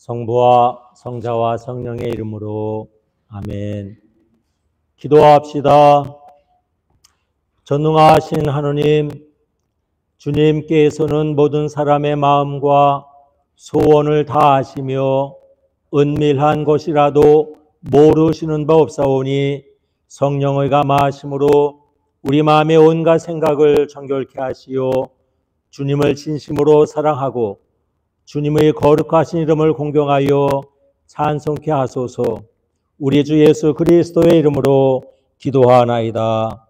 성부와 성자와 성령의 이름으로 아멘. 기도합시다. 전능하신 하느님, 주님께서는 모든 사람의 마음과 소원을 다 아시며 은밀한 것이라도 모르시는 바 없사오니 성령의 감화하심으로 우리 마음의 온갖 생각을 정결케 하시어 주님을 진심으로 사랑하고 주님의 거룩하신 이름을 공경하여 찬송케 하소서. 우리 주 예수 그리스도의 이름으로 기도하나이다.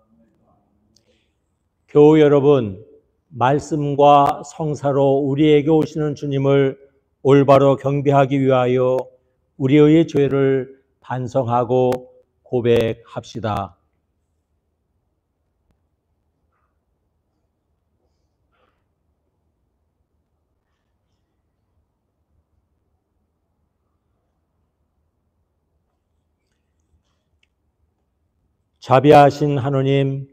교우 여러분, 말씀과 성사로 우리에게 오시는 주님을 올바로 경배하기 위하여 우리의 죄를 반성하고 고백합시다. 자비하신 하느님,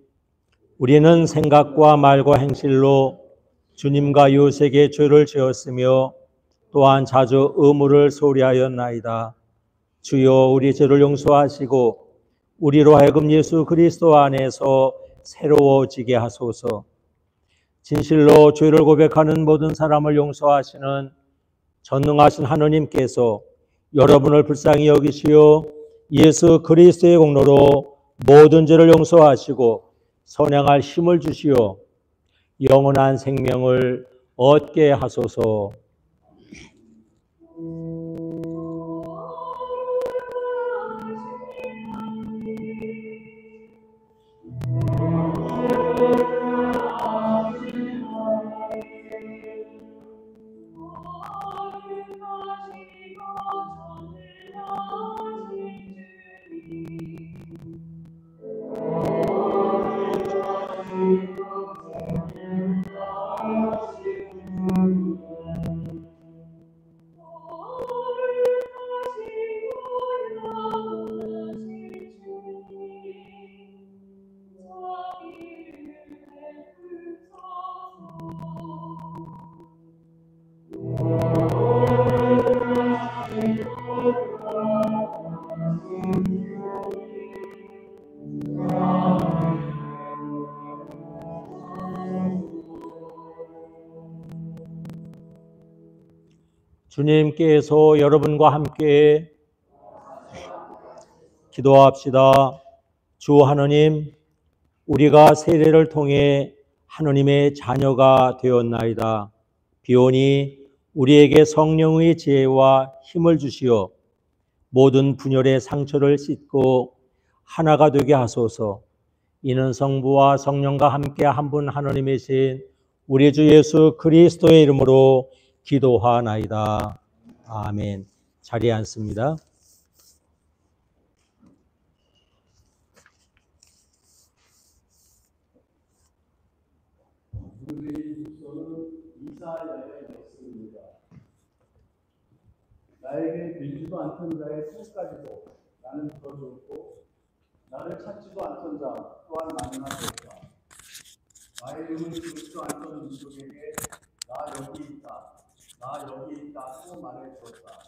우리는 생각과 말과 행실로 주님과 이웃에게 죄를 지었으며 또한 자주 의무를 소홀히하였나이다. 주여, 우리 죄를 용서하시고 우리로 하여금 예수 그리스도 안에서 새로워지게 하소서. 진실로 죄를 고백하는 모든 사람을 용서하시는 전능하신 하느님께서 여러분을 불쌍히 여기시어 예수 그리스도의 공로로 모든 죄를 용서하시고 선행할 힘을 주시어 영원한 생명을 얻게 하소서. 주님께서 여러분과 함께 기도합시다. 주 하느님, 우리가 세례를 통해 하느님의 자녀가 되었나이다. 비오니 우리에게 성령의 지혜와 힘을 주시어 모든 분열의 상처를 씻고 하나가 되게 하소서. 이는 성부와 성령과 함께 한 분 하느님이신 우리 주 예수 그리스도의 이름으로 기도하나이다. 아멘. 자리에 앉습니다. 우리 주소는 이사야의 말씀입니다. 나에게 밀지도 않던 자의 손까지도 나는 들어줬고 나를 찾지도 않던 자 또한 만나줬다. 나의 이름을 부르지도 않던 민족에게 나 여기 있다, 나 여기 있다 또 말해주었다.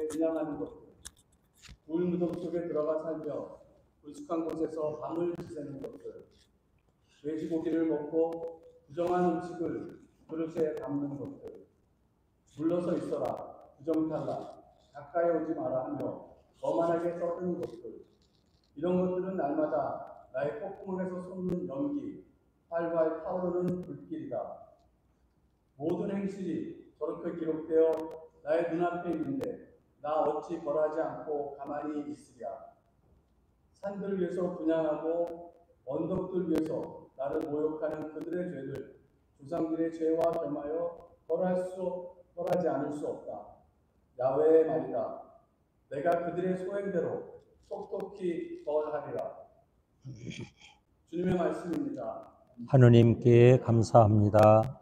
분양하는 것들, 돌무덤 속에 들어가 살며 불쑥한 곳에서 밤을 지새는 것들, 돼지고기를 먹고 부정한 음식을 그릇에 담는 것들, 물러서 있어라, 부정탈라, 가까이 오지 마라 하며 거만하게 떠드는 것들, 이런 것들은 날마다 나의 콧구멍에서 솟는 연기, 활활 타오르는 불길이다. 모든 행실이 저렇게 기록되어 나의 눈앞에 있는데 나 어찌 벌하지 않고 가만히 있으랴. 산들 위에서 분향하고 언덕들 위에서 나를 모욕하는 그들의 죄를 조상들의 죄와 겸하여 벌하지 않을 수 없다. 야훼의 말이다. 내가 그들의 소행대로 속독히 벌하리라. 주님의 말씀입니다. 하느님께 감사합니다.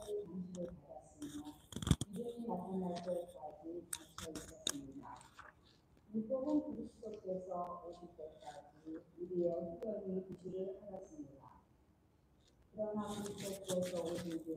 점수를 받았으며 이름이 나타날 때까지 갇혀 있었습니다. 율법은 그리스도께서 오실 때까지 우리의 후손이 구주를 하였습니다. 그러나 그리스도께서 오신 뒤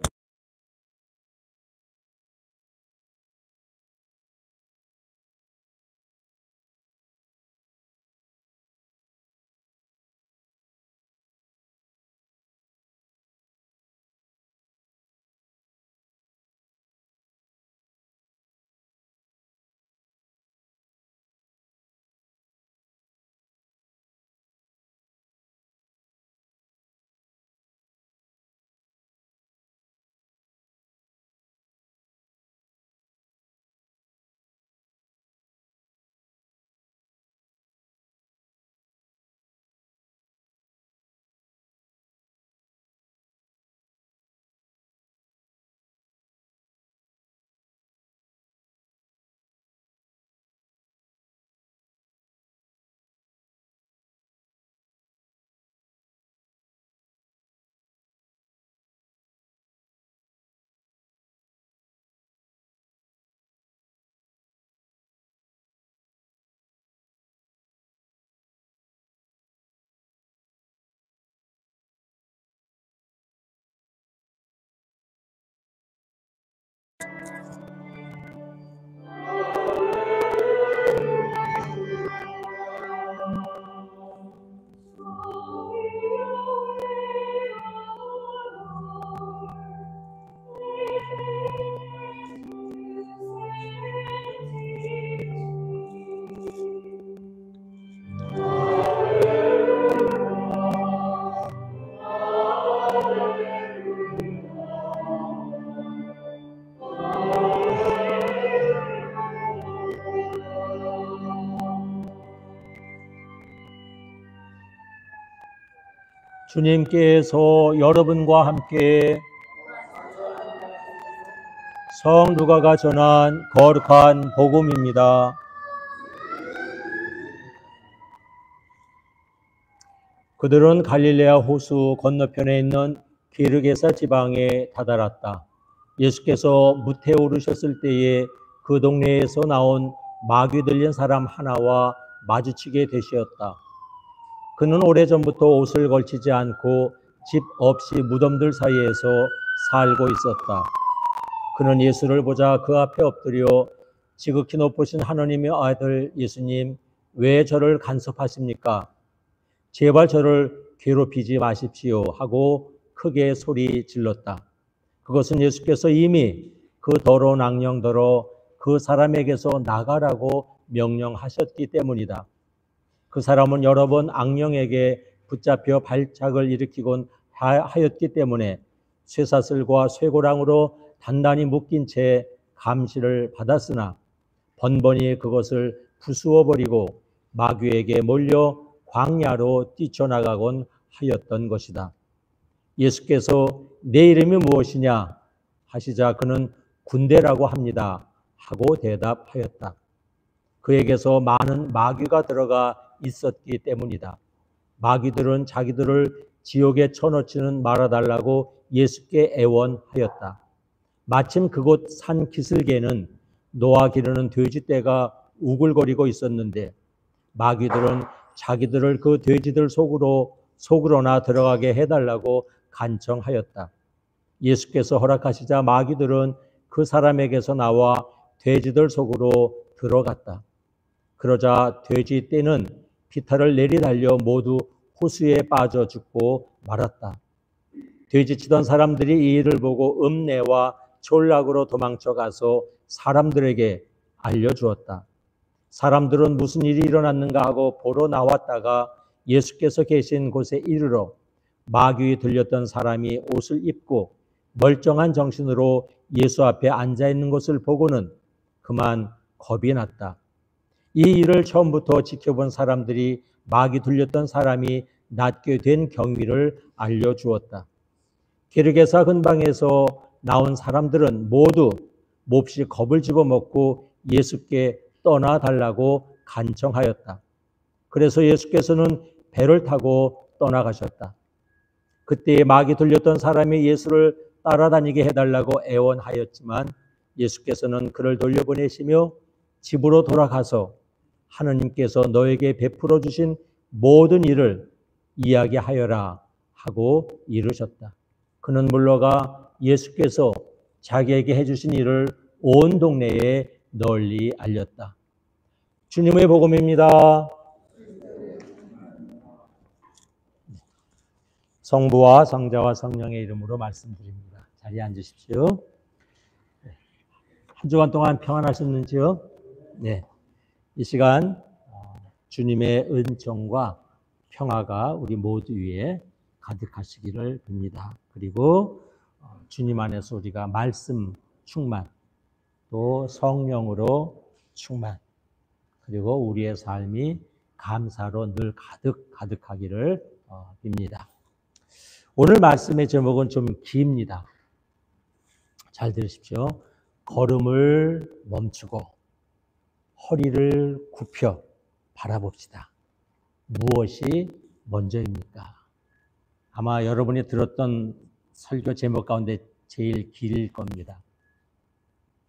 주님께서 여러분과 함께 성 누가가 전한 거룩한 복음입니다. 그들은 갈릴레아 호수 건너편에 있는 게르게사 지방에 다다랐다. 예수께서 무태에 오르셨을 때에 그 동네에서 나온 마귀 들린 사람 하나와 마주치게 되시었다. 그는 오래전부터 옷을 걸치지 않고 집 없이 무덤들 사이에서 살고 있었다. 그는 예수를 보자 그 앞에 엎드려 지극히 높으신 하나님의 아들 예수님, 왜 저를 간섭하십니까? 제발 저를 괴롭히지 마십시오 하고 크게 소리 질렀다. 그것은 예수께서 이미 그 더러운 악령더러 그 사람에게서 나가라고 명령하셨기 때문이다. 그 사람은 여러 번 악령에게 붙잡혀 발작을 일으키곤 하였기 때문에 쇠사슬과 쇠고랑으로 단단히 묶인 채 감시를 받았으나 번번이 그것을 부수어 버리고 마귀에게 몰려 광야로 뛰쳐나가곤 하였던 것이다. 예수께서 내 이름이 무엇이냐 하시자 그는 군대라고 합니다 하고 대답하였다. 그에게서 많은 마귀가 들어가 있었기 때문이다. 마귀들은 자기들을 지옥에 쳐넣지는 말아달라고 예수께 애원하였다. 마침 그곳 산 기슭에는 노아 기르는 돼지떼가 우글거리고 있었는데 마귀들은 자기들을 그 돼지들 속으로나 들어가게 해달라고 간청하였다. 예수께서 허락하시자 마귀들은 그 사람에게서 나와 돼지들 속으로 들어갔다. 그러자 돼지떼는 피탈을 내리달려 모두 호수에 빠져 죽고 말았다. 돼지치던 사람들이 이 일을 보고 읍내와 졸락으로 도망쳐 가서 사람들에게 알려주었다. 사람들은 무슨 일이 일어났는가 하고 보러 나왔다가 예수께서 계신 곳에 이르러 마귀 들렸던 사람이 옷을 입고 멀쩡한 정신으로 예수 앞에 앉아 있는 것을 보고는 그만 겁이 났다. 이 일을 처음부터 지켜본 사람들이 마귀 들렸던 사람이 낫게 된 경위를 알려주었다. 게르게사 근방에서 나온 사람들은 모두 몹시 겁을 집어먹고 예수께 떠나달라고 간청하였다. 그래서 예수께서는 배를 타고 떠나가셨다. 그때 마귀 들렸던 사람이 예수를 따라다니게 해달라고 애원하였지만 예수께서는 그를 돌려보내시며 집으로 돌아가서 하느님께서 너에게 베풀어 주신 모든 일을 이야기하여라 하고 이르셨다. 그는 물러가 예수께서 자기에게 해주신 일을 온 동네에 널리 알렸다. 주님의 복음입니다. 성부와 성자와 성령의 이름으로 말씀드립니다. 자리에 앉으십시오. 한 주간 동안 평안하셨는지요? 네. 이 시간 주님의 은총과 평화가 우리 모두 위에 가득하시기를 빕니다. 그리고 주님 안에서 우리가 말씀 충만, 또 성령으로 충만, 그리고 우리의 삶이 감사로 늘 가득하기를 빕니다. 오늘 말씀의 제목은 좀 깁니다. 잘 들으십시오. 걸음을 멈추고 허리를 굽혀 바라봅시다. 무엇이 먼저입니까? 아마 여러분이 들었던 설교 제목 가운데 제일 길 겁니다.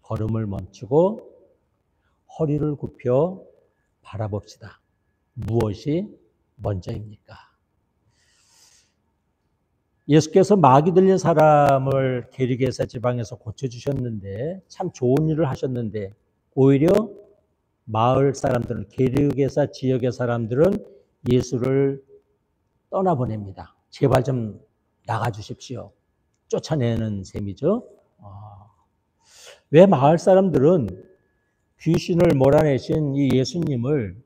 걸음을 멈추고 허리를 굽혀 바라봅시다. 무엇이 먼저입니까? 예수께서 마귀 들린 사람을 게리게사 지방에서 고쳐주셨는데 참 좋은 일을 하셨는데 오히려 마을 사람들은 게리게사 지역의 사람들은 예수를 떠나보냅니다. 제발 좀 나가주십시오. 쫓아내는 셈이죠. 왜 마을 사람들은 귀신을 몰아내신 이 예수님을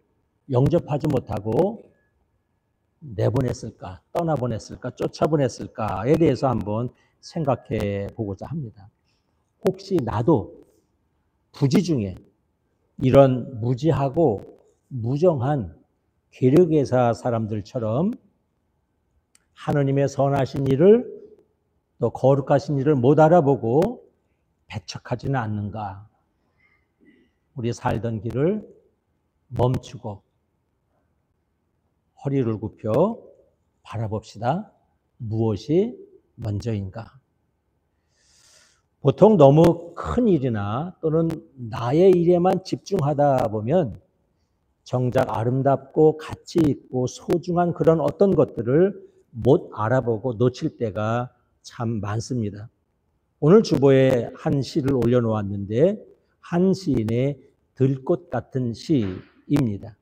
영접하지 못하고 내보냈을까, 떠나보냈을까, 쫓아보냈을까에 대해서 한번 생각해 보고자 합니다. 혹시 나도 부지 중에 이런 무지하고 무정한 게르게사 사람들처럼 하느님의 선하신 일을 또 거룩하신 일을 못 알아보고 배척하지는 않는가? 우리 살던 길을 멈추고 허리를 굽혀 바라봅시다. 무엇이 먼저인가? 보통 너무 큰 일이나 또는 나의 일에만 집중하다 보면 정작 아름답고 가치 있고 소중한 그런 어떤 것들을 못 알아보고 놓칠 때가 참 많습니다. 오늘 주보에 한 시를 올려놓았는데 한 시인의 들꽃 같은 시입니다.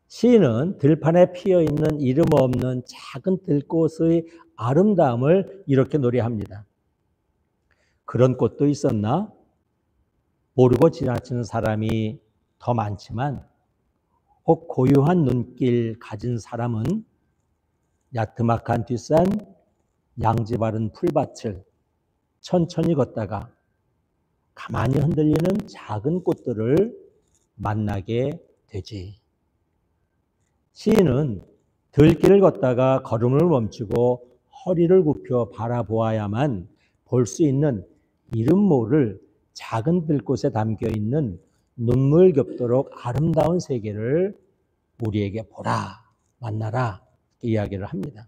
시인은 들판에 피어있는 이름 없는 작은 들꽃의 아름다움을 이렇게 노래합니다. 그런 꽃도 있었나? 모르고 지나치는 사람이 더 많지만 혹 고요한 눈길 가진 사람은 야트막한 뒷산, 양지 바른 풀밭을 천천히 걷다가 가만히 흔들리는 작은 꽃들을 만나게 되지. 시인은 들길을 걷다가 걸음을 멈추고 허리를 굽혀 바라보아야만 볼 수 있는 이름 모를 작은 들꽃에 담겨있는 눈물 겹도록 아름다운 세계를 우리에게 보라, 만나라 이야기를 합니다.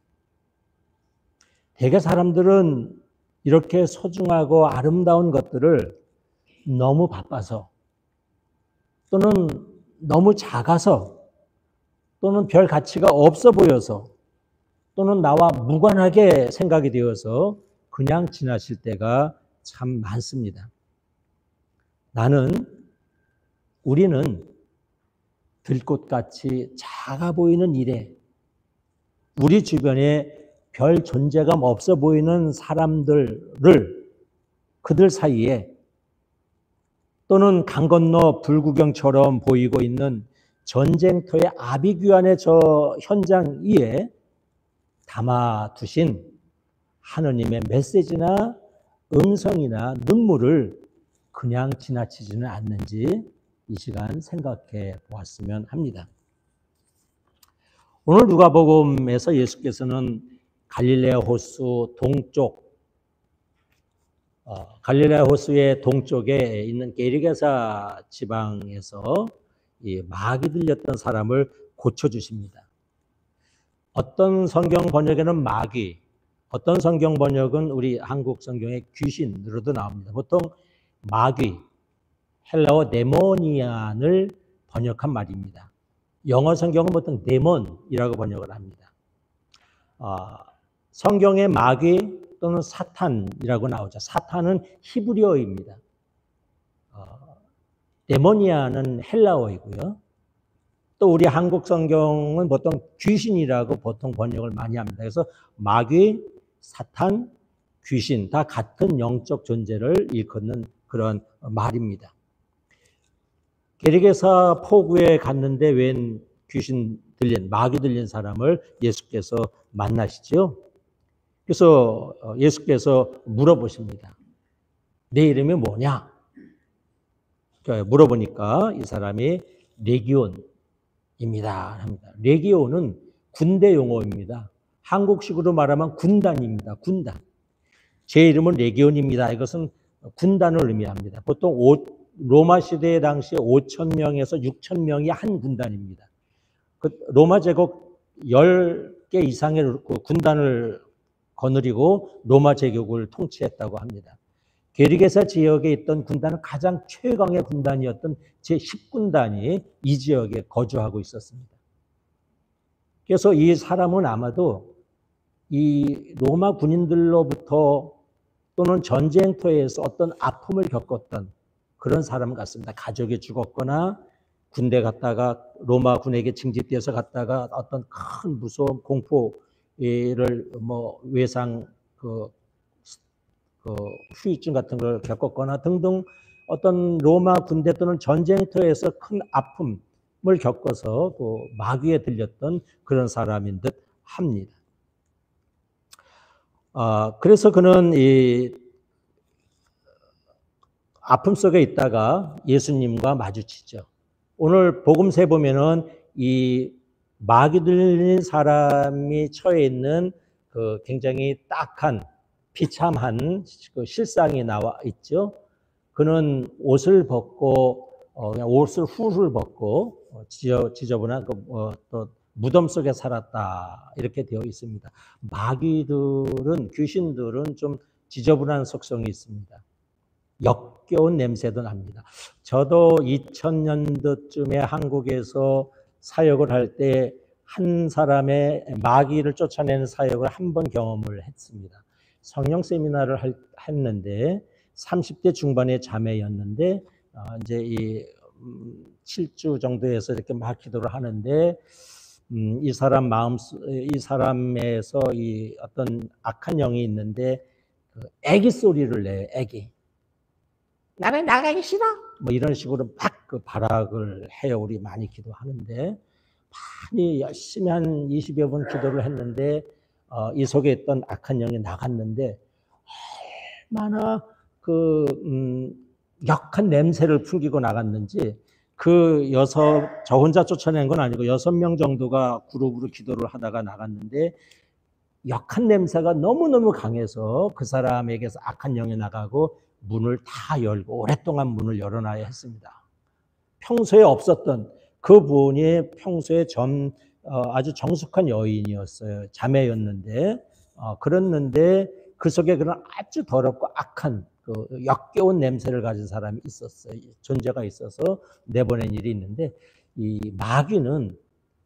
대개 사람들은 이렇게 소중하고 아름다운 것들을 너무 바빠서 또는 너무 작아서 또는 별 가치가 없어 보여서 또는 나와 무관하게 생각이 되어서 그냥 지나칠 때가 참 많습니다. 우리는 들꽃같이 작아 보이는 일에 우리 주변에 별 존재감 없어 보이는 사람들을 그들 사이에 또는 강 건너 불구경처럼 보이고 있는 전쟁터의 아비규환의 저 현장 위에 담아두신 하느님의 메시지나 음성이나 눈물을 그냥 지나치지는 않는지 이 시간 생각해 보았으면 합니다. 오늘 누가복음에서 예수께서는 갈릴레아 호수 동쪽, 갈릴레아 호수의 동쪽에 있는 게리게사 지방에서 이 마귀 들렸던 사람을 고쳐주십니다. 어떤 성경 번역에는 마귀, 어떤 성경 번역은 우리 한국 성경에 귀신으로도 나옵니다. 보통 마귀, 헬라어 데모니안을 번역한 말입니다. 영어 성경은 보통 데몬이라고 번역을 합니다. 성경에 마귀 또는 사탄이라고 나오죠. 사탄은 히브리어입니다. 데모니아는 헬라어이고요. 또 우리 한국 성경은 보통 귀신이라고 보통 번역을 많이 합니다. 그래서 마귀, 사탄, 귀신 다 같은 영적 존재를 일컫는 그런 말입니다. 게리게사 포구에 갔는데 웬 귀신 들린, 마귀 들린 사람을 예수께서 만나시죠. 그래서 예수께서 물어보십니다. 내 이름이 뭐냐? 물어보니까 이 사람이 레기온입니다. 합니다. 레기온은 군대 용어입니다. 한국식으로 말하면 군단입니다. 군단. 제 이름은 레기온입니다. 이것은 군단을 의미합니다. 보통 로마 시대 당시에 5,000명에서 6,000명이 한 군단입니다. 그 로마 제국 10개 이상의 군단을 거느리고 로마 제국을 통치했다고 합니다. 게리게사 지역에 있던 군단은 가장 최강의 군단이었던 제10군단이 이 지역에 거주하고 있었습니다. 그래서 이 사람은 아마도 이 로마 군인들로부터 또는 전쟁터에서 어떤 아픔을 겪었던 그런 사람 같습니다. 가족이 죽었거나 군대 갔다가 로마 군에게 징집되어서 갔다가 어떤 큰 무서운 공포를 외상 후유증 같은 걸 겪었거나 등등 어떤 로마 군대 또는 전쟁터에서 큰 아픔을 겪어서 또 마귀에 들렸던 그런 사람인 듯 합니다. 그래서 그는 이 아픔 속에 있다가 예수님과 마주치죠. 오늘 복음서에 보면은 이 마귀 들린 사람이 처해 있는 그 굉장히 딱한 비참한 그 실상이 나와 있죠. 그는 옷을 벗고 그냥 옷을 훌훌 벗고 지저분한 또 무덤 속에 살았다 이렇게 되어 있습니다. 마귀들은 귀신들은 좀 지저분한 속성이 있습니다. 역겨운 냄새도 납니다. 저도 2000년도쯤에 한국에서 사역을 할 때 한 사람의 마귀를 쫓아내는 사역을 한 번 경험을 했습니다. 성령 세미나를 했는데 30대 중반의 자매였는데 이제 이 7주 정도에서 이렇게 막 기도를 하는데 이 사람에서 이 어떤 악한 영이 있는데 그 애기 소리를 내요. 애기. 나는 나가기 싫어. 뭐 이런 식으로 막 그 발악을 해요. 우리 많이 기도하는데 많이 열심히 한 20여 분 기도를 했는데 이 속에 있던 악한 영이 나갔는데 얼마나 그 역한 냄새를 풍기고 나갔는지 저 혼자 쫓아낸 건 아니고 6명 정도가 그룹으로 기도를 하다가 나갔는데 역한 냄새가 너무너무 강해서 그 사람에게서 악한 영이 나가고 문을 다 열고 오랫동안 문을 열어놔야 했습니다. 평소에 없었던 그분이 평소에 아주 정숙한 여인이었어요. 자매였는데 그랬는데 그 속에 그런 아주 더럽고 악한 그 역겨운 냄새를 가진 사람이 있었어요. 존재가 있어서 내보낸 일이 있는데 이 마귀는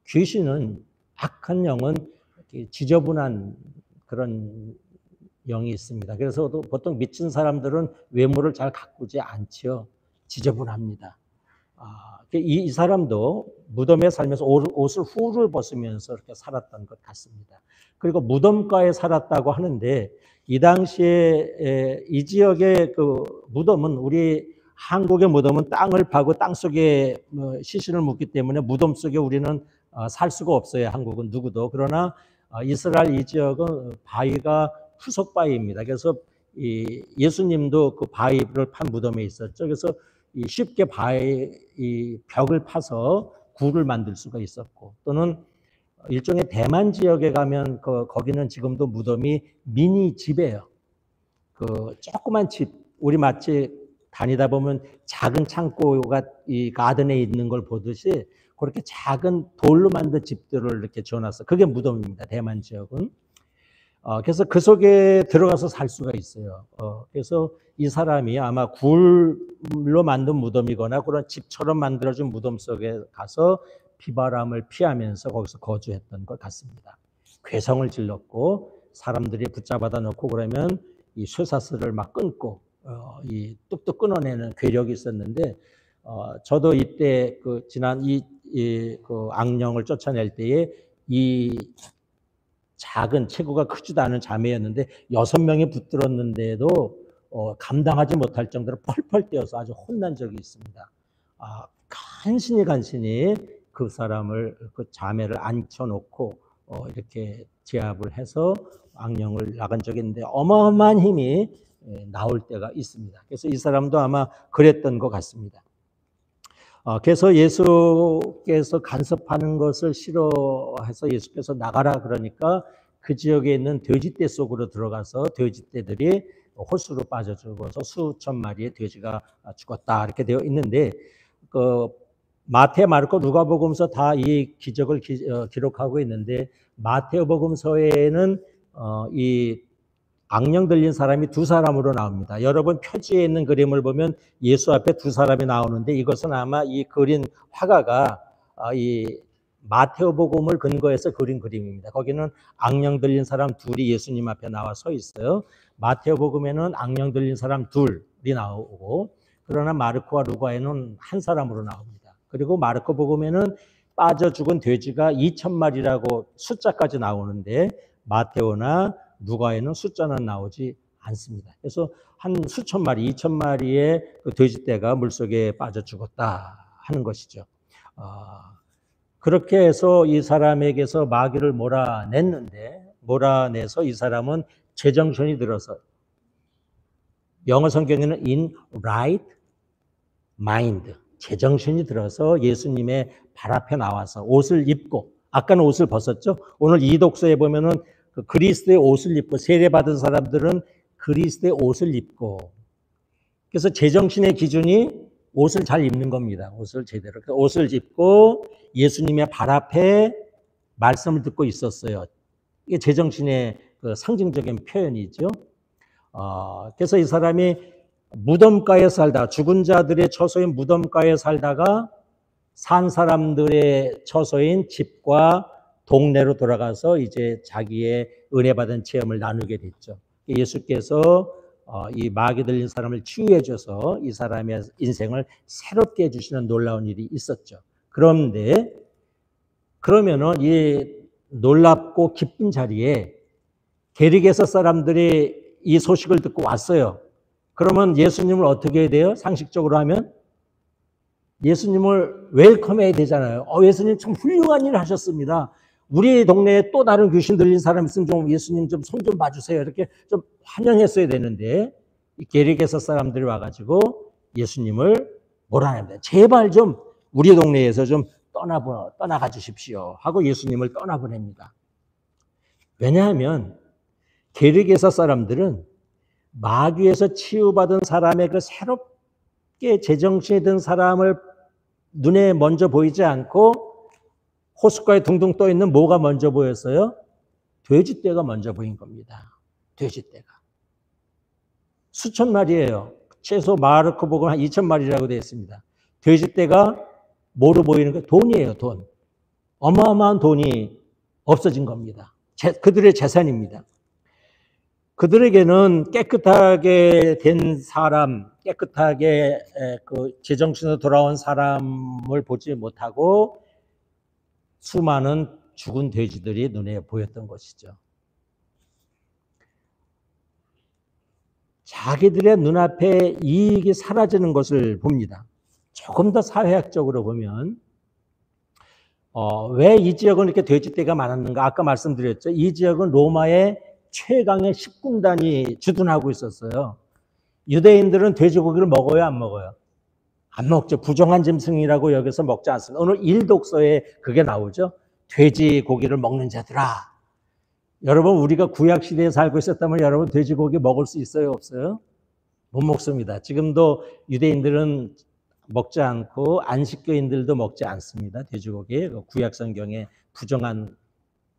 귀신은 악한 영은 지저분한 그런 영이 있습니다. 그래서 보통 미친 사람들은 외모를 잘 가꾸지 않죠. 지저분합니다. 이 사람도 무덤에 살면서 옷을 훌훌 벗으면서 이렇게 살았던 것 같습니다. 그리고 무덤가에 살았다고 하는데 이 당시에 이 지역의 그 무덤은 우리 한국의 무덤은 땅을 파고 땅 속에 시신을 묻기 때문에 무덤 속에 우리는 살 수가 없어요. 한국은 누구도. 그러나 이스라엘 이 지역은 바위가 후속 바위입니다. 그래서 예수님도 그 바위를 판 무덤에 있었죠. 그래서 쉽게 이 벽을 파서 굴을 만들 수가 있었고 또는 일종의 대만 지역에 가면 거기는 지금도 무덤이 미니 집이에요. 그 조그만 집, 우리 마치 다니다 보면 작은 창고가 이 가든에 있는 걸 보듯이 그렇게 작은 돌로 만든 집들을 이렇게 지어놨어. 그게 무덤입니다. 대만 지역은. 그래서 그 속에 들어가서 살 수가 있어요. 그래서 이 사람이 아마 굴로 만든 무덤이거나 그런 집처럼 만들어진 무덤 속에 가서 비바람을 피하면서 거기서 거주했던 것 같습니다. 괴성을 질렀고 사람들이 붙잡아다 놓고 그러면 이 쇠사슬을 막 끊고 이 뚝뚝 끊어내는 괴력이 있었는데 저도 이때 그 지난 그 악령을 쫓아낼 때에 이 작은 체구가 크지도 않은 자매였는데 6명이 붙들었는데도 감당하지 못할 정도로 펄펄 뛰어서 아주 혼난 적이 있습니다. 간신히 그 사람을 그 자매를 앉혀놓고 이렇게 제압을 해서 악령을 나간 적이 있는데 어마어마한 힘이 나올 때가 있습니다. 그래서 이 사람도 아마 그랬던 것 같습니다. 그래서 예수께서 간섭하는 것을 싫어해서 예수께서 나가라 그러니까 그 지역에 있는 돼지떼 속으로 들어가서 돼지떼들이 호수로 빠져 죽어서 수천 마리의 돼지가 죽었다 이렇게 되어 있는데 그 마태, 마르코, 누가복음서 다 이 기적을 기록하고 있는데 마태복음서에는 이 악령 들린 사람이 2사람으로 나옵니다. 여러분 표지에 있는 그림을 보면 예수 앞에 2사람이 나오는데 이것은 아마 이 그린 화가가 이 마태복음을 근거해서 그린 그림입니다. 거기는 악령 들린 사람 2이 예수님 앞에 나와 서 있어요. 마태복음에는 악령 들린 사람 2이 나오고 그러나 마르코와 루가에는 1사람으로 나옵니다. 그리고 마르코 복음에는 빠져 죽은 돼지가 2,000마리라고 숫자까지 나오는데 마테오나 누가에는 숫자는 나오지 않습니다. 그래서 한 수천 마리, 2,000마리의 그 돼지떼가 물속에 빠져 죽었다 하는 것이죠. 그렇게 해서 이 사람에게서 마귀를 몰아내서 이 사람은 제정신이 들어서 영어 성경에는 in right mind, 제정신이 들어서 예수님의 발 앞에 나와서 옷을 입고 아까는 옷을 벗었죠. 오늘 이 독서에 보면은 그 그리스도의 옷을 입고 세례받은 사람들은 그리스도의 옷을 입고 그래서 제정신의 기준이 옷을 잘 입는 겁니다. 옷을 제대로. 옷을 입고 예수님의 발 앞에 말씀을 듣고 있었어요. 이게 제정신의 그 상징적인 표현이죠. 그래서 이 사람이 무덤가에 살다가 죽은 자들의 처소인 무덤가에 살다가 산 사람들의 처소인 집과 동네로 돌아가서 이제 자기의 은혜 받은 체험을 나누게 됐죠. 예수께서 이 마귀 들린 사람을 치유해 줘서 이 사람의 인생을 새롭게 해주시는 놀라운 일이 있었죠. 그런데 그러면은 이 놀랍고 기쁜 자리에 게리게서 사람들이 이 소식을 듣고 왔어요. 그러면 예수님을 어떻게 해야 돼요? 상식적으로 하면 예수님을 웰컴해야 되잖아요. 예수님 참 훌륭한 일을 하셨습니다. 우리 동네에 또 다른 귀신 들린 사람 있으면 좀 예수님 좀 손 좀 봐주세요. 이렇게 좀 환영했어야 되는데 이 게리게서 사람들이 와가지고 예수님을 몰아냅니다. 제발 좀 우리 동네에서 좀 떠나가 주십시오 하고 예수님을 떠나보냅니다. 왜냐하면 게리게서 사람들은 마귀에서 치유받은 사람의 그 새롭게 제정신이 든 사람을 눈에 먼저 보이지 않고 호숫가에 둥둥 떠 있는 뭐가 먼저 보였어요? 돼지떼가 먼저 보인 겁니다. 돼지떼가. 수천 마리예요. 최소 마르코 복음 한 2,000마리라고 되어 있습니다. 돼지떼가 뭐로 보이는 거예요? 돈이에요, 돈. 어마어마한 돈이 없어진 겁니다. 그들의 재산입니다. 그들에게는 깨끗하게 된 사람, 깨끗하게 그 제정신으로 돌아온 사람을 보지 못하고 수많은 죽은 돼지들이 눈에 보였던 것이죠. 자기들의 눈앞에 이익이 사라지는 것을 봅니다. 조금 더 사회학적으로 보면 왜 이 지역은 이렇게 돼지떼가 많았는가? 아까 말씀드렸죠. 이 지역은 로마의 최강의 식군단이 주둔하고 있었어요. 유대인들은 돼지고기를 먹어요, 안 먹어요? 안 먹죠. 부정한 짐승이라고 여기서 먹지 않습니다. 오늘 1독서에 그게 나오죠. 돼지고기를 먹는 자들아. 여러분 우리가 구약시대에 살고 있었다면 여러분 돼지고기 먹을 수 있어요, 없어요? 못 먹습니다. 지금도 유대인들은 먹지 않고 안식교인들도 먹지 않습니다. 돼지고기. 구약성경에 부정한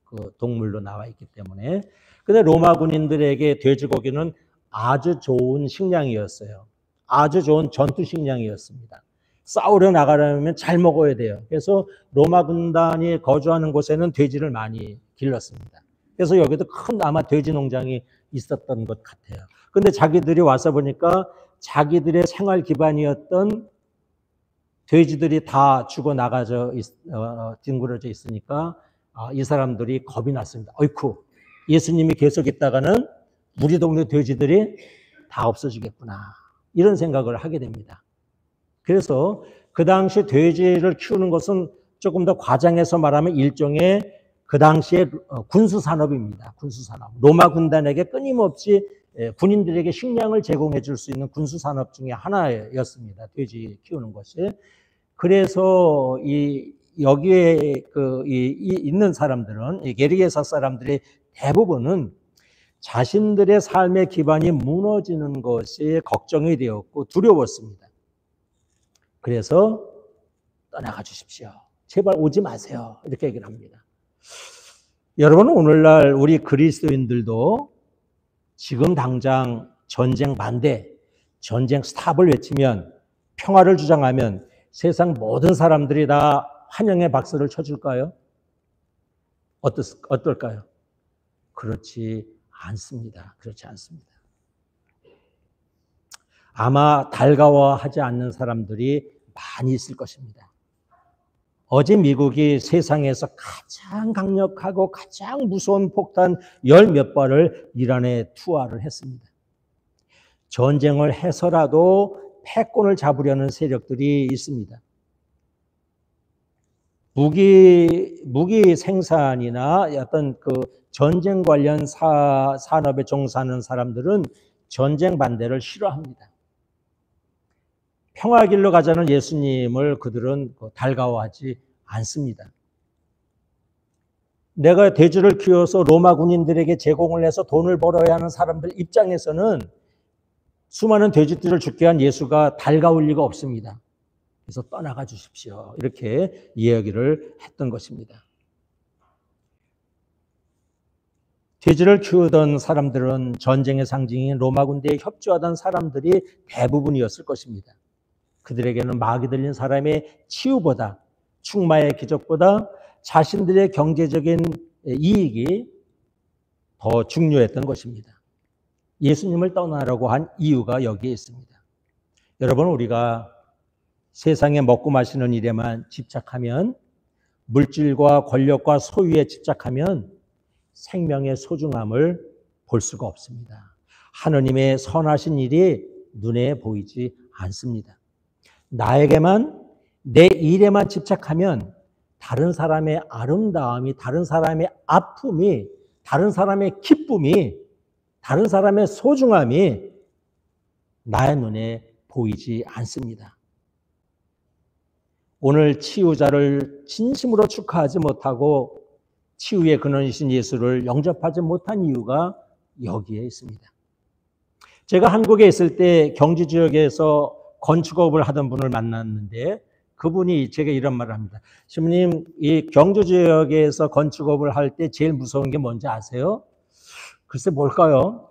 그 동물로 나와 있기 때문에. 근데 로마 군인들에게 돼지고기는 아주 좋은 식량이었어요. 아주 좋은 전투 식량이었습니다. 싸우러 나가려면 잘 먹어야 돼요. 그래서 로마 군단이 거주하는 곳에는 돼지를 많이 길렀습니다. 그래서 여기도 큰 아마 돼지 농장이 있었던 것 같아요. 근데 자기들이 와서 보니까 자기들의 생활 기반이었던 돼지들이 다 뒹굴어져 있으니까 이 사람들이 겁이 났습니다. 어이쿠, 예수님이 계속 있다가는 우리 동네 돼지들이 다 없어지겠구나. 이런 생각을 하게 됩니다. 그래서 그 당시 돼지를 키우는 것은 조금 더 과장해서 말하면 일종의 그 당시의 군수산업입니다. 군수산업. 로마 군단에게 끊임없이 군인들에게 식량을 제공해 줄 수 있는 군수산업 중에 하나였습니다. 돼지 키우는 것이. 그래서 여기에 있는 사람들은, 게르게사 사람들의 대부분은 자신들의 삶의 기반이 무너지는 것이 걱정이 되었고 두려웠습니다. 그래서 떠나가 주십시오. 제발 오지 마세요. 이렇게 얘기를 합니다. 여러분, 오늘날 우리 그리스도인들도 지금 당장 전쟁 반대, 전쟁 스탑을 외치면, 평화를 주장하면 세상 모든 사람들이 다 환영의 박수를 쳐줄까요? 어떨까요? 그렇지 않습니다. 그렇지 않습니다. 아마 달가워하지 않는 사람들이 많이 있을 것입니다. 어제 미국이 세상에서 가장 강력하고 가장 무서운 폭탄 10몇 발을 이란에 투하를 했습니다. 전쟁을 해서라도 패권을 잡으려는 세력들이 있습니다. 무기 생산이나 어떤 전쟁 관련 산업에 종사하는 사람들은 전쟁 반대를 싫어합니다. 평화 길로 가자는 예수님을 그들은 달가워하지 않습니다. 내가 돼지를 키워서 로마 군인들에게 제공을 해서 돈을 벌어야 하는 사람들 입장에서는 수많은 돼지들을 죽게 한 예수가 달가울 리가 없습니다. 그래서 떠나가 주십시오. 이렇게 이야기를 했던 것입니다. 돼지를 키우던 사람들은 전쟁의 상징인 로마 군대에 협조하던 사람들이 대부분이었을 것입니다. 그들에게는 마귀 들린 사람의 치유보다, 충마의 기적보다 자신들의 경제적인 이익이 더 중요했던 것입니다. 예수님을 떠나라고 한 이유가 여기에 있습니다. 여러분, 우리가 세상에 먹고 마시는 일에만 집착하면, 물질과 권력과 소유에 집착하면 생명의 소중함을 볼 수가 없습니다. 하느님의 선하신 일이 눈에 보이지 않습니다. 나에게만, 내 일에만 집착하면 다른 사람의 아름다움이, 다른 사람의 아픔이, 다른 사람의 기쁨이, 다른 사람의 소중함이 나의 눈에 보이지 않습니다. 오늘 치유자를 진심으로 축하하지 못하고 치유의 근원이신 예수를 영접하지 못한 이유가 여기에 있습니다. 제가 한국에 있을 때 경주 지역에서 건축업을 하던 분을 만났는데 그분이 제가 이런 말을 합니다. 신부님, 이 경주 지역에서 건축업을 할 때 제일 무서운 게 뭔지 아세요? 글쎄 뭘까요?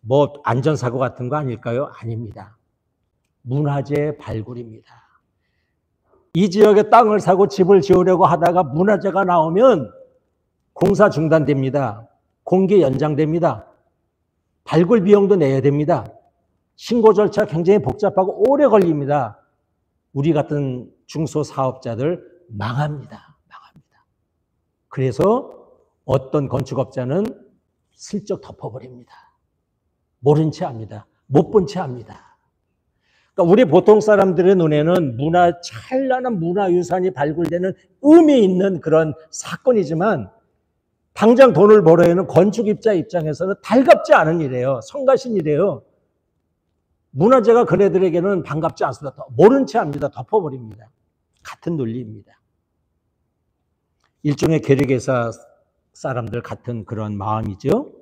뭐 안전사고 같은 거 아닐까요? 아닙니다. 문화재 발굴입니다. 이 지역에 땅을 사고 집을 지으려고 하다가 문화재가 나오면 공사 중단됩니다. 공기 연장됩니다. 발굴 비용도 내야 됩니다. 신고 절차 굉장히 복잡하고 오래 걸립니다. 우리 같은 중소사업자들 망합니다. 망합니다. 그래서 어떤 건축업자는 슬쩍 덮어버립니다. 모른 채 합니다. 못 본 채 합니다. 그러니까 우리 보통 사람들의 눈에는 찬란한 문화유산이 발굴되는 의미 있는 그런 사건이지만 당장 돈을 벌어야 하는 건축입자 입장에서는 달갑지 않은 일이에요. 성가신 일이에요. 문화재가 그네들에게는 반갑지 않습니다. 모른 채 합니다. 덮어버립니다. 같은 논리입니다. 일종의 게르게사 사람들 같은 그런 마음이죠.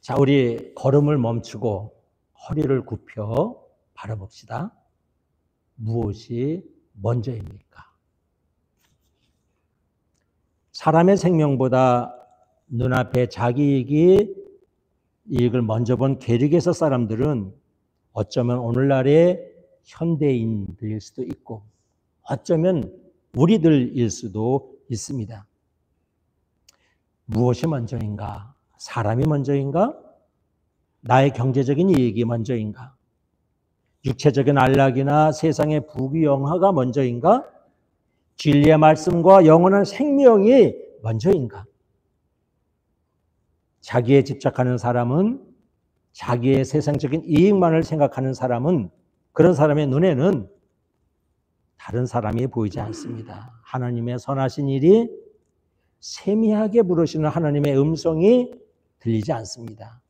자, 우리 걸음을 멈추고 허리를 굽혀 바라봅시다. 무엇이 먼저입니까? 사람의 생명보다 눈앞에 자기 이익을 먼저 본 계륵에서 사람들은 어쩌면 오늘날의 현대인들일 수도 있고 어쩌면 우리들일 수도 있습니다. 무엇이 먼저인가? 사람이 먼저인가? 나의 경제적인 이익이 먼저인가? 육체적인 안락이나 세상의 부귀영화가 먼저인가? 진리의 말씀과 영원한 생명이 먼저인가? 자기에 집착하는 사람은, 자기의 세상적인 이익만을 생각하는 사람은, 그런 사람의 눈에는 다른 사람이 보이지 않습니다. 하나님의 선하신 일이, 세미하게 부르시는 하나님의 음성이 들리지 않습니다.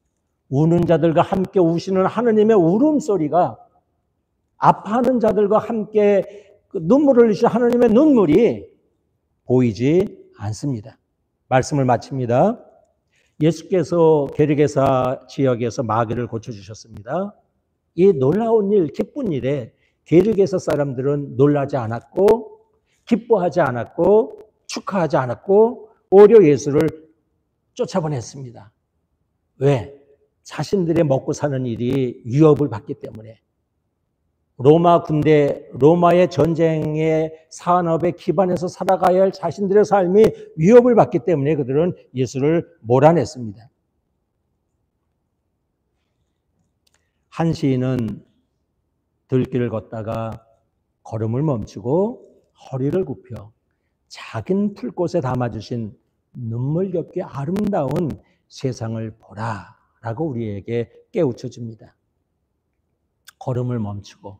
우는 자들과 함께 우시는 하나님의 울음소리가, 아파하는 자들과 함께 눈물을 흘리시는 하나님의 눈물이 보이지 않습니다. 말씀을 마칩니다. 예수께서 게르게사 지역에서 마귀를 고쳐주셨습니다. 이 놀라운 일, 기쁜 일에 게르게사 사람들은 놀라지 않았고 기뻐하지 않았고 축하하지 않았고 오히려 예수를 쫓아보냈습니다. 왜? 자신들의 먹고 사는 일이 위협을 받기 때문에. 로마 군대, 로마의 전쟁의 산업에 기반해서 살아가야 할 자신들의 삶이 위협을 받기 때문에 그들은 예수를 몰아냈습니다. 한 시인은 들길을 걷다가 걸음을 멈추고 허리를 굽혀 작은 풀꽃에 담아주신 눈물겹게 아름다운 세상을 보라라고 우리에게 깨우쳐 줍니다. 걸음을 멈추고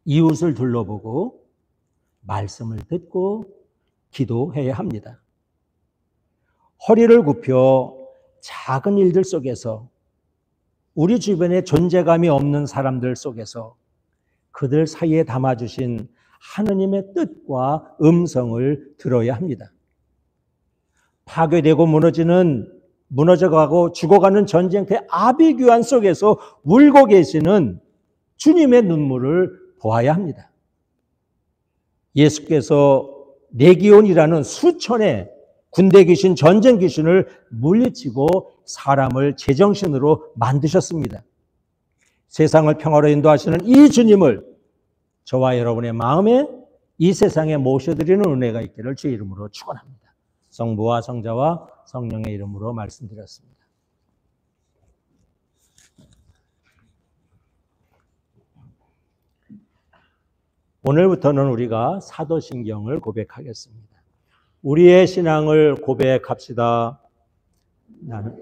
이웃을 둘러보고 말씀을 듣고 기도해야 합니다. 허리를 굽혀 작은 일들 속에서 우리 주변에 존재감이 없는 사람들 속에서 그들 사이에 담아주신 하느님의 뜻과 음성을 들어야 합니다. 파괴되고 무너져가고 죽어가는 전쟁터의 아비규환 속에서 울고 계시는 주님의 눈물을 보아야 합니다. 예수께서 레기온이라는 수천의 군대 귀신, 전쟁 귀신을 물리치고 사람을 제정신으로 만드셨습니다. 세상을 평화로 인도하시는 이 주님을 저와 여러분의 마음에 이 세상에 모셔드리는 은혜가 있기를 주의 이름으로 축원합니다. 성부와 성자와 성령의 이름으로 말씀드렸습니다. 오늘부터는 우리가 사도신경을 고백하겠습니다. 우리의 신앙을 고백합시다. 나는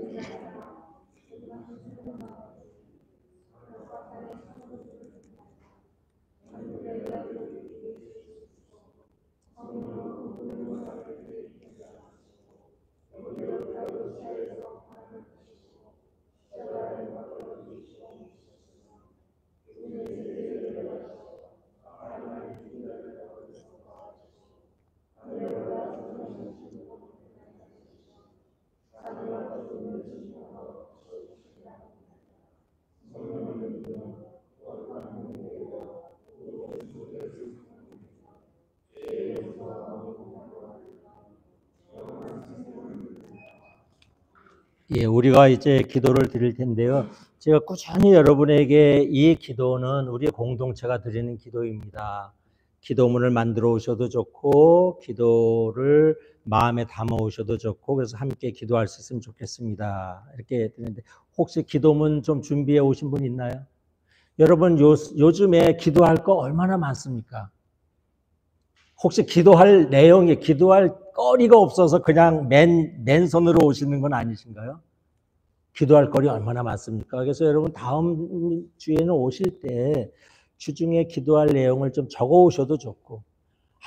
우리가 이제 기도를 드릴 텐데요. 제가 꾸준히 여러분에게 이 기도는 우리 공동체가 드리는 기도입니다. 기도문을 만들어 오셔도 좋고 기도를 마음에 담아 오셔도 좋고 그래서 함께 기도할 수 있으면 좋겠습니다. 이렇게 드리는데 혹시 기도문 좀 준비해 오신 분 있나요? 여러분 요즘에 기도할 거 얼마나 많습니까? 혹시 기도할 내용이 기도할 거리가 없어서 그냥 맨손으로 오시는 건 아니신가요? 기도할 거리 얼마나 많습니까? 그래서 여러분 다음 주에는 오실 때 주중에 기도할 내용을 좀 적어 오셔도 좋고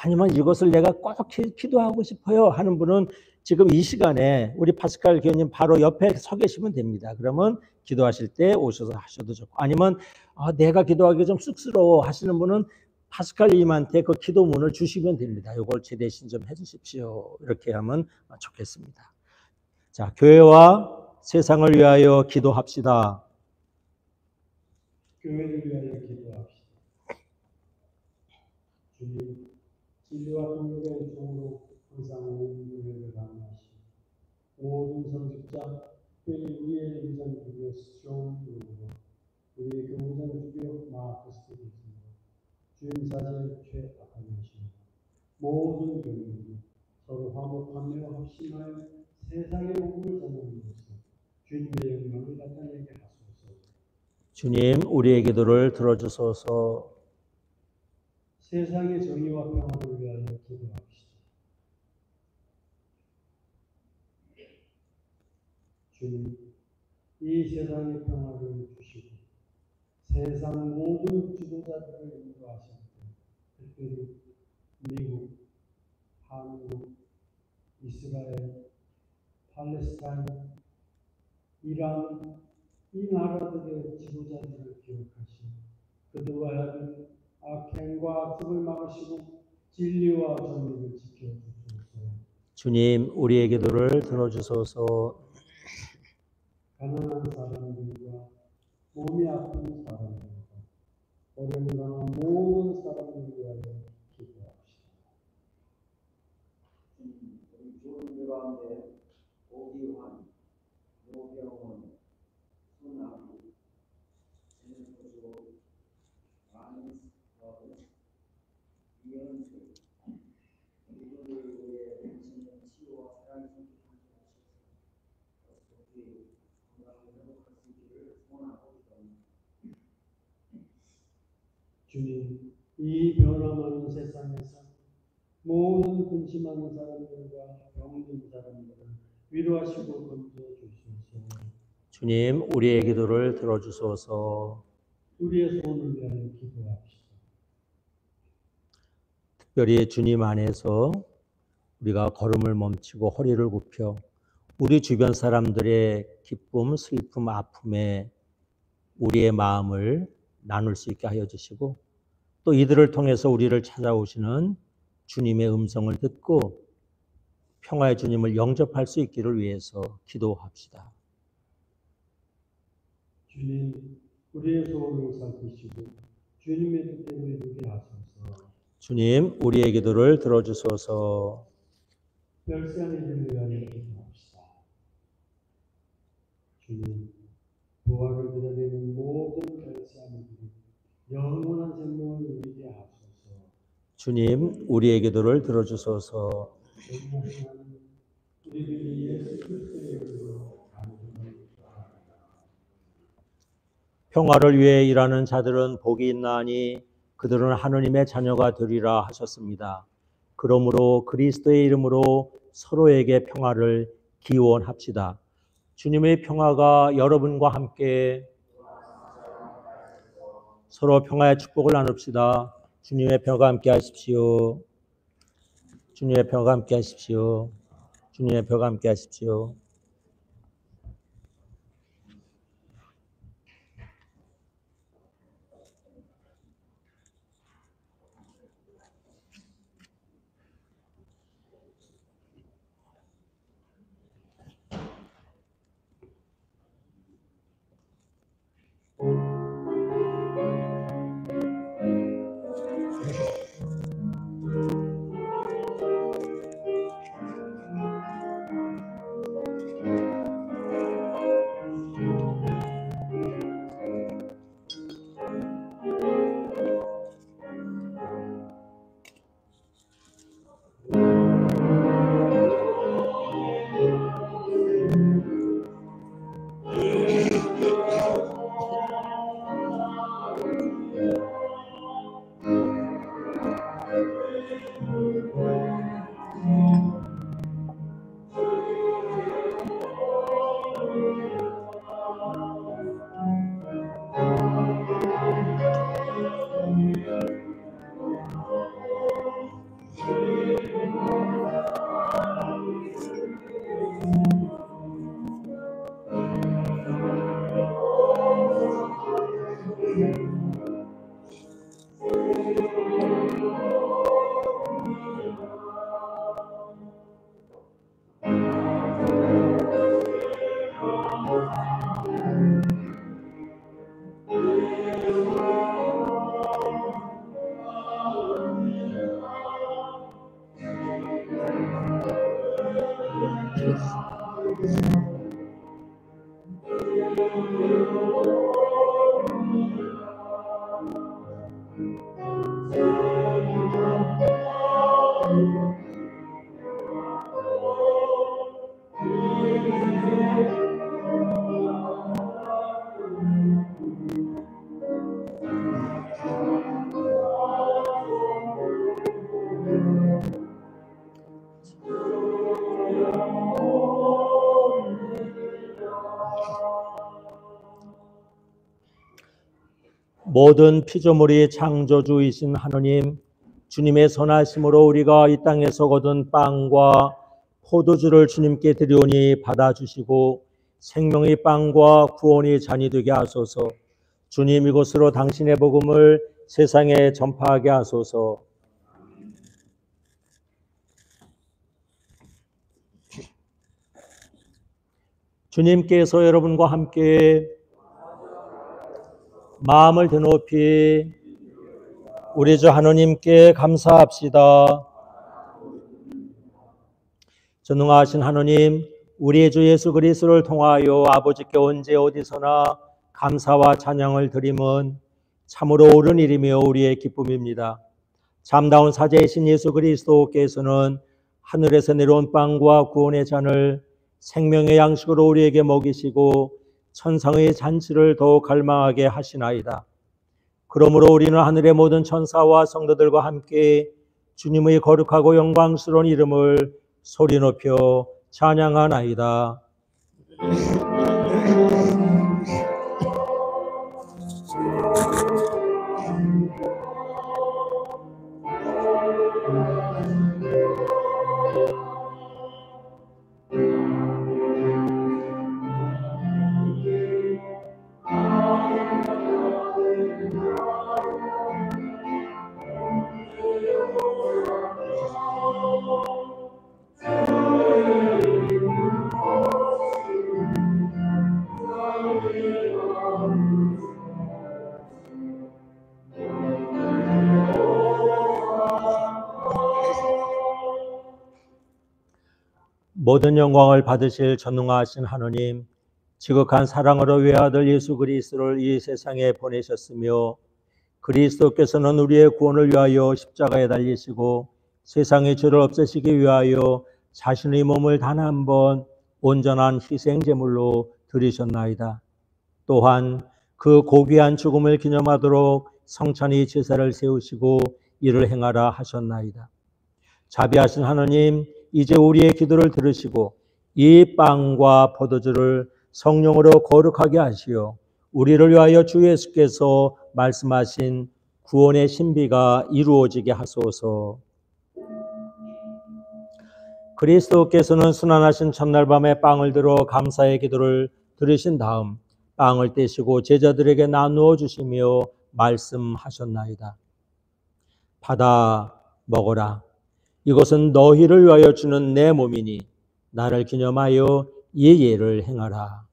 아니면 이것을 내가 꼭 기도하고 싶어요 하는 분은 지금 이 시간에 우리 파스칼 교수님 바로 옆에 서 계시면 됩니다. 그러면 기도하실 때 오셔서 하셔도 좋고 아니면 내가 기도하기 좀 쑥스러워 하시는 분은 파스칼님한테 그 기도문을 주시면 됩니다. 이걸 제 대신 좀 해주십시오. 이렇게 하면 좋겠습니다. 자, 교회와 세상을 위하여 기도합시다. 교회를 위하여 기도합시다. 주님, 진리와 동력의 은총으로 항상 온 교회를 강화하시고 모든 성직자 특별히 우리의 위장주교 스트롱으로 우리의 교우장주교 마크 스티븐스입니다. 주임 사제 최악하시고 모든 교인들이 서로 화목하며 합심하여 세상의 복음을 전하는것을 주님의 영광을 나타내게 하소서. 주님, 우리의 기도를 들어주소서. 세상의 정의와 평화를 위하여 기도합시다. 주님, 이 세상의 평화를 주시고 세상 모든 지도자들을 인도하실 때 특별히 미국, 한국, 이스라엘, 팔레스타인, 이란 이 나라들의 지도자들을 기억하시고 그들과 하여금 악행과 악습을 막으시고 진리와 정의를 지켜주소서. 주님, 우리의 기도를 들어주소서. 가난한 사람들과 몸이 아픈 사람들과 어려움 당한 모든 사람들을 위하여 기도합시다. 우리 좋은 가운데 오기환, 노병원, 손아부, 제네포조, 마니스터브, 이현수 이분들 위해 당신의 치유와 사랑이 선택하게 하셔서 어떻게 건강을 회복할 수 있기를 소원하고 기도합니다. 주님, 이 변화많은 세상에서 모든 근심하는 사람들과 병든 사람들을 위로하시고 건져주소서. 주님, 우리의 기도를 들어주소서. 우리의 소원을 위하여 기도합시다. 특별히 주님 안에서 우리가 걸음을 멈추고 허리를 굽혀 우리 주변 사람들의 기쁨, 슬픔, 아픔에 우리의 마음을 나눌 수 있게 하여 주시고 또 이들을 통해서 우리를 찾아오시는 주님의 음성을 듣고 평화의 주님을 영접할 수 있기를 위해서 기도합시다. 주님, 우리의 소원을 살피시고 주님의 뜻대로 이루게 하소서. 주님, 우리의 기도를 들어주소서. 별세한 일을 위하여 기도합시다. 주님, 부활을 기다리는 모든 별세한 이들이 영원한 생명을 누리게 하소서. 주님, 우리의 기도를 들어주소서. 우리들이 예수 그리스도의 이름으로 간구합니다. 평화를 위해 일하는 자들은 복이 있나니 그들은 하느님의 자녀가 되리라 하셨습니다. 그러므로 그리스도의 이름으로 서로에게 평화를 기원합시다. 주님의 평화가 여러분과 함께 서로 평화의 축복을 나눕시다. 주님의 평화가 함께 하십시오. 주님의 평화가 함께 하십시오. 주님의 평화가 함께 하십시오. 모든 피조물이 창조주이신 하느님, 주님의 선하심으로 우리가 이 땅에서 거둔 빵과 포도주를 주님께 드리오니 받아주시고 생명의 빵과 구원의 잔이 되게 하소서. 주님, 이곳으로 당신의 복음을 세상에 전파하게 하소서. 주님께서 여러분과 함께 마음을 드높이 우리 주 하느님께 감사합시다. 전능하신 하느님, 우리의 주 예수 그리스도를 통하여 아버지께 언제 어디서나 감사와 찬양을 드림은 참으로 옳은 일이며 우리의 기쁨입니다. 참다운 사제이신 예수 그리스도께서는 하늘에서 내려온 빵과 구원의 잔을 생명의 양식으로 우리에게 먹이시고 천상의 잔치를 더욱 갈망하게 하시나이다. 그러므로 우리는 하늘의 모든 천사와 성도들과 함께 주님의 거룩하고 영광스러운 이름을 소리 높여 찬양하나이다. 모든 영광을 받으실 전능하신 하느님, 지극한 사랑으로 외아들 예수 그리스도를 이 세상에 보내셨으며 그리스도께서는 우리의 구원을 위하여 십자가에 달리시고 세상의 죄를 없애시기 위하여 자신의 몸을 단 한 번 온전한 희생제물로 드리셨나이다. 또한 그 고귀한 죽음을 기념하도록 성찬의 제사를 세우시고 이를 행하라 하셨나이다. 자비하신 하느님, 이제 우리의 기도를 들으시고 이 빵과 포도주를 성령으로 거룩하게 하시어 우리를 위하여 주 예수께서 말씀하신 구원의 신비가 이루어지게 하소서. 그리스도께서는 순환하신 첫날 밤에 빵을 들어 감사의 기도를 들으신 다음 빵을 떼시고 제자들에게 나누어 주시며 말씀하셨나이다. 받아 먹어라. 이것은 너희를 위하여 주는 내 몸이니 나를 기념하여 이 예를 행하라.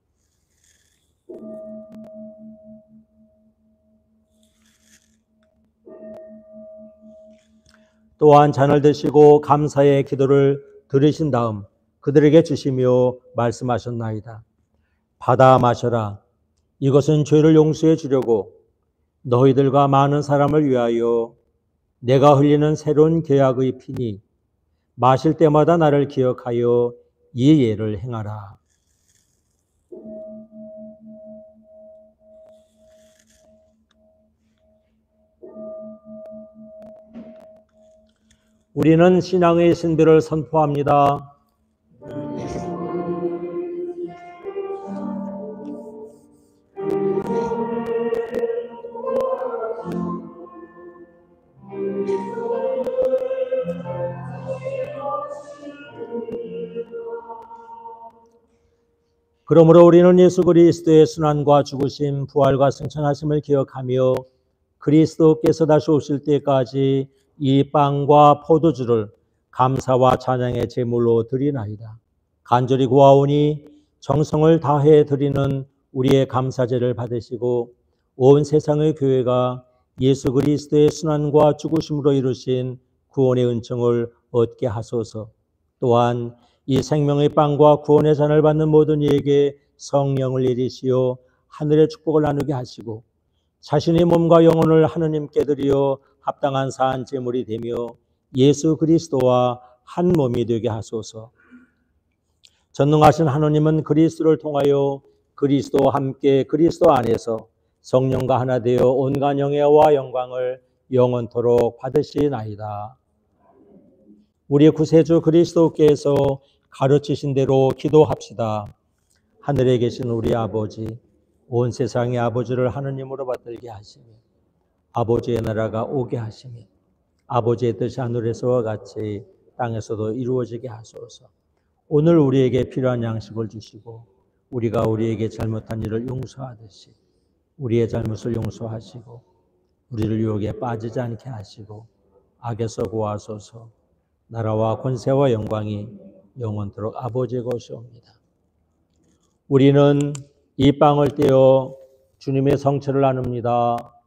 또한 잔을 드시고 감사의 기도를 드리신 다음 그들에게 주시며 말씀하셨나이다. 받아 마셔라. 이것은 죄를 용서해 주려고 너희들과 많은 사람을 위하여 내가 흘리는 새로운 계약의 피니 마실 때마다 나를 기억하여 이 예를 행하라. 우리는 신앙의 신비를 선포합니다. 그러므로 우리는 예수 그리스도의 순환과 죽으심, 부활과 승천하심을 기억하며 그리스도께서 다시 오실 때까지 이 빵과 포도주를 감사와 찬양의 제물로 드리나이다. 간절히 구하오니 정성을 다해 드리는 우리의 감사제를 받으시고 온 세상의 교회가 예수 그리스도의 순환과 죽으심으로 이루신 구원의 은총을 얻게 하소서. 또한 이 생명의 빵과 구원의 잔을 받는 모든 이에게 성령을 내리시어 하늘의 축복을 나누게 하시고 자신의 몸과 영혼을 하느님께 드리어 합당한 산 제물이 되며 예수 그리스도와 한 몸이 되게 하소서. 전능하신 하느님은 그리스도를 통하여 그리스도와 함께 그리스도 안에서 성령과 하나 되어 온갖 영예와 영광을 영원토록 받으시나이다. 우리 구세주 그리스도께서 가르치신 대로 기도합시다. 하늘에 계신 우리 아버지, 온 세상의 아버지를 하느님으로 받들게 하시며 아버지의 나라가 오게 하시며 아버지의 뜻이 하늘에서와 같이 땅에서도 이루어지게 하소서. 오늘 우리에게 필요한 양식을 주시고 우리가 우리에게 잘못한 일을 용서하듯이 우리의 잘못을 용서하시고 우리를 유혹에 빠지지 않게 하시고 악에서 구하소서. 나라와 권세와 영광이 영원토록 아버지의 것이옵니다. 우리는 이 빵을 떼어 주님의 성체를 나눕니다.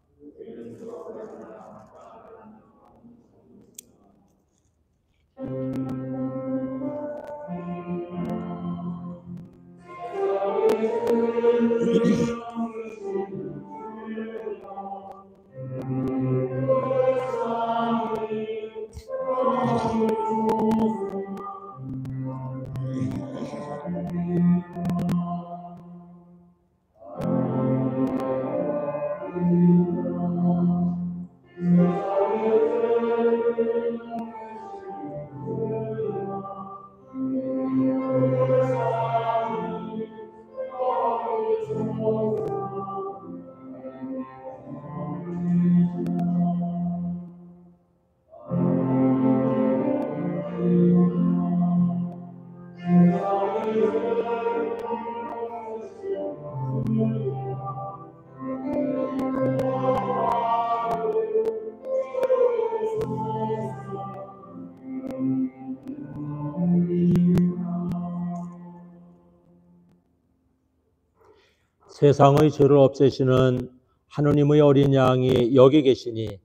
세상의 죄를 없애시는 하느님의 어린 양이 여기 계시니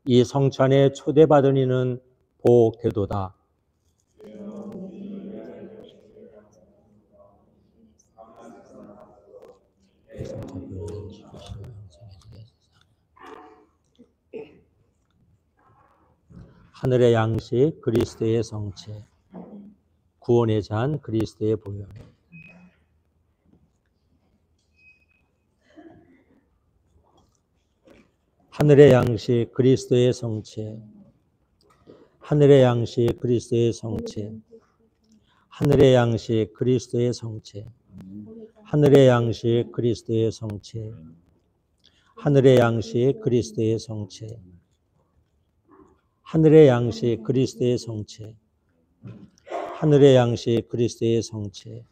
이 성찬에 초대받은 이는 복되도다. 하늘의 양식 그리스도의 성체, 구원의 잔 그리스도의 보혈. 하늘의 양식 그리스도의 성체, 하늘의 양식 그리스도의 성체, 하늘의 양식 그리스도의 성체, 하늘의 양식 그리스도의 성체, 하늘의 양식 그리스도의 성체, 하늘의 양식 그리스도의 성체, 하늘의 양식 그리스도의 성체, 하늘의 양식 그리스도의 성체,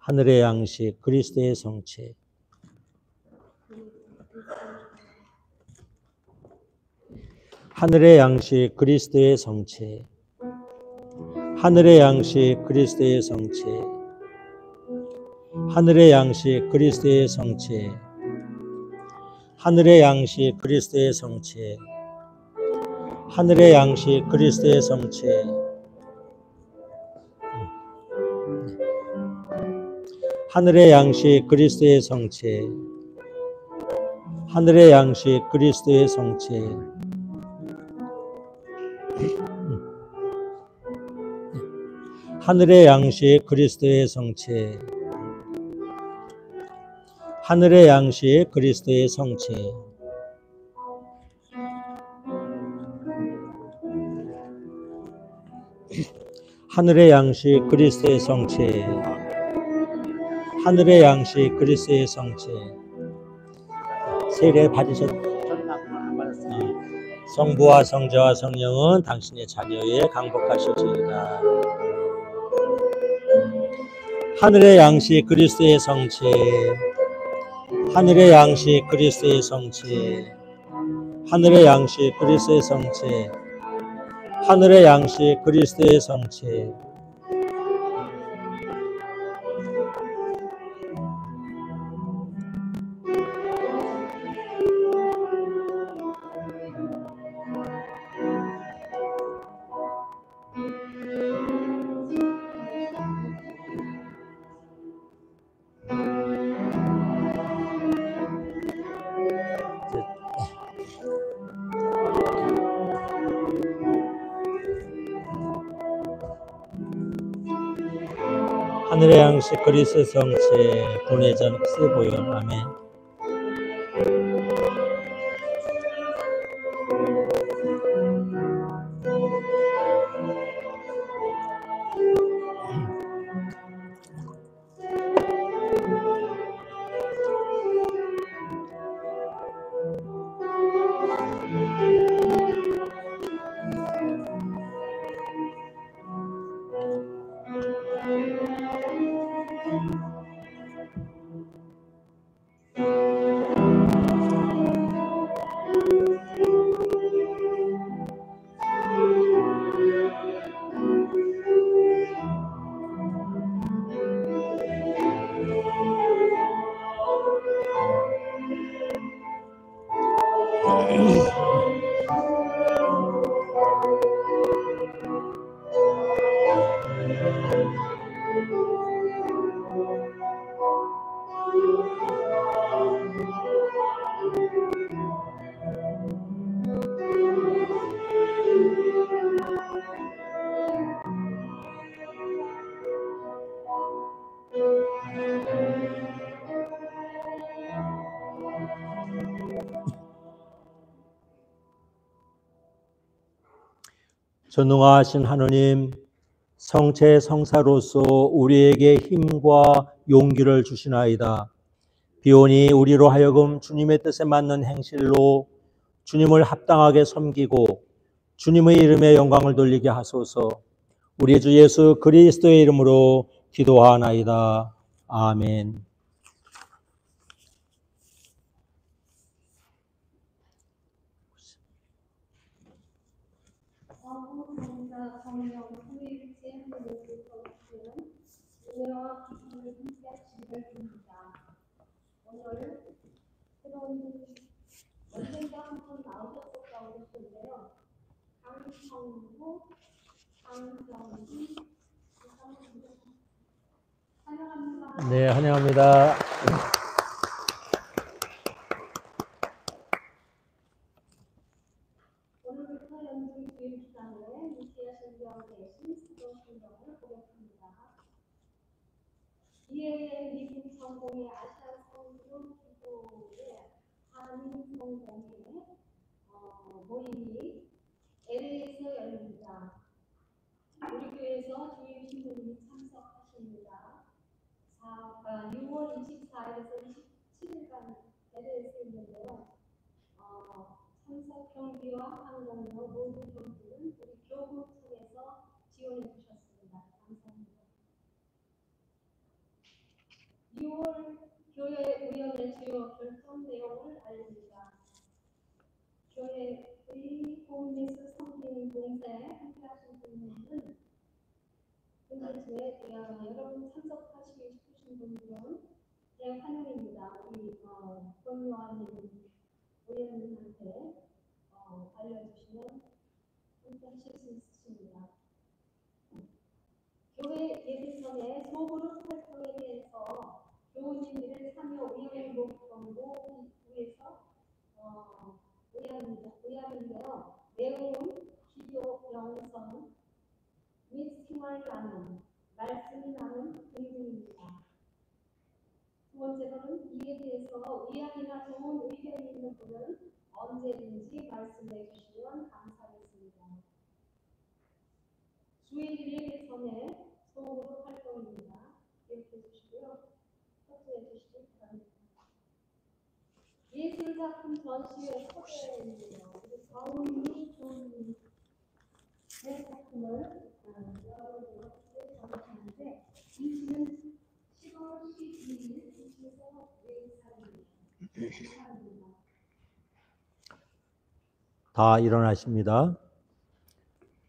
하늘의 양식 그리스도의 성체, 하늘의 양식 그리스도의 성체, 하늘의 양식 그리스도의 성체, 하늘의 양식 그리스도의 성체, 하늘의 양식 그리스도의 성체, 하늘의 양식 그리스도의 성체, 하늘의 양식 그리스도의 성체, 하늘의 양식 그리스도의 성체, 하늘의 양식 그리스도의 성체, 하늘의 양식 그리스도의 성체, 하늘의 양식 그리스도의 성체. 세례 받으셨나요? 성부와 성자와 성령은 당신의 자녀에 강복하실지어다. 하늘의 양식 그리스도의 성체, 하늘의 양식 그리스도의 성체, 하늘의 양식 그리스도의 성체, 하늘의 양식 그리스도의 성체, 하늘의 양식 그리스도의 성체, 구원의 잔 그리스도의 보혈. 아멘. 전능하신 하느님, 성체 성사로서 우리에게 힘과 용기를 주시나이다. 비오니 우리로 하여금 주님의 뜻에 맞는 행실로 주님을 합당하게 섬기고 주님의 이름에 영광을 돌리게 하소서. 우리 주 예수 그리스도의 이름으로 기도하나이다. 아멘. 성령 후일째 하늘을 거듭하는 은혜와 기쁨을 함께 하시기를 빕니다. 오늘 새로운 언젠가 한번 나오셨었다고 하셨는데요. 강성구, 강정희, 환영합니다. 네, 환영합니다. 오늘부터 연중 주일기상에 미시아 신경 대신 수도 신경을 보겠습니다. 이에 미국 성공의 아시아 성교 기도의 한인 성공의 모임이 LA에서 열립니다. 우리 교회에서 주일 신부님이 참석하십니다. 6월 24일에서 27일간 LA에서 있는데요. 참석 경비와 항공료 모든 경비는 우리 교구 측에서 지원해 주셨습니다. 감사합니다. 6월 교회 위원회 주요 결정 내용을 알립니다. 교회의 홈리스 성경 봉사에 함께하신 분들은 여러분 참석하시고 싶으신 분들은 환영입니다. 우리 권요한님 의원님한테 알려주시면 함께 하실 수 있으십니다. 교회 예비선의 소그룹 활동에 대해서 교우님들의 참여 의견 목표로 위해서 의하는데요. 내용은 기도 영성 및 생활 나눔, 말씀이 나눔 등등입니다. 두 번째로는 이에 대해서 의향이나 좋은 의견이 있는 분은 언제든지 말씀해 주시면 감사하겠습니다. 주일 예배선의 소그룹 활동입니다. 기억해 주시고요. 협조해 주시기 바랍니다. 예술작품 전시회 소개입니다. 가운이 좋은 새 작품을 여러분들께 전시하는데 이시는 10월 12일 이시에서 외사입니다. 다 일어나십니다.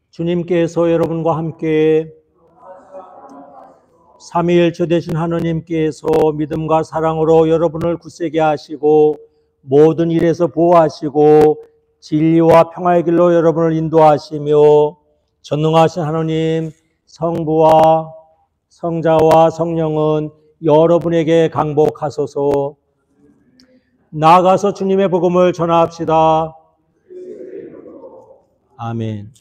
주님께서 여러분과 함께 삼위일체 되신 하느님께서 믿음과 사랑으로 여러분을 굳세게 하시고 모든 일에서 보호하시고 진리와 평화의 길로 여러분을 인도하시며 전능하신 하느님 성부와 성자와 성령은 여러분에게 강복하소서. 나아가서 주님의 복음을 전합시다. 아멘.